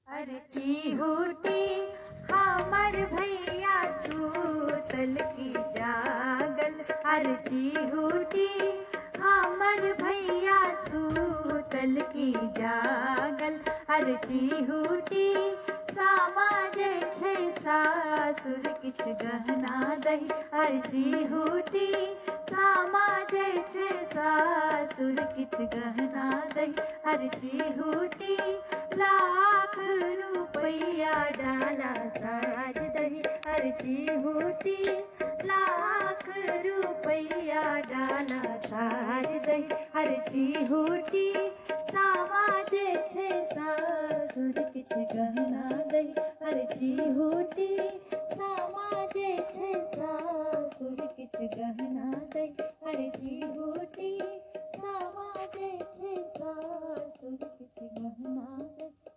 अर्ची होटी हमर भैया सूतल की जागल। अर्ची होटी हमर भैया सूतल की जागल। अर्ची होटी सामा जे छै सासुर किछ गहना दही। अर्ची होटी सामा जे छै सासुर किछ गहना दही। अर्ची होटी लाख रुपया डाला साज दही। अर्ची होटी लाख रुपया डाला साज दही। अर्ची होटी सामा जे छै सासुर किछ गहना दही। अर्ची होटी सामा जे छै सासुर किछ गहना दही। अर्ची होटी सामा जे छै सासुर किछ गहना दही।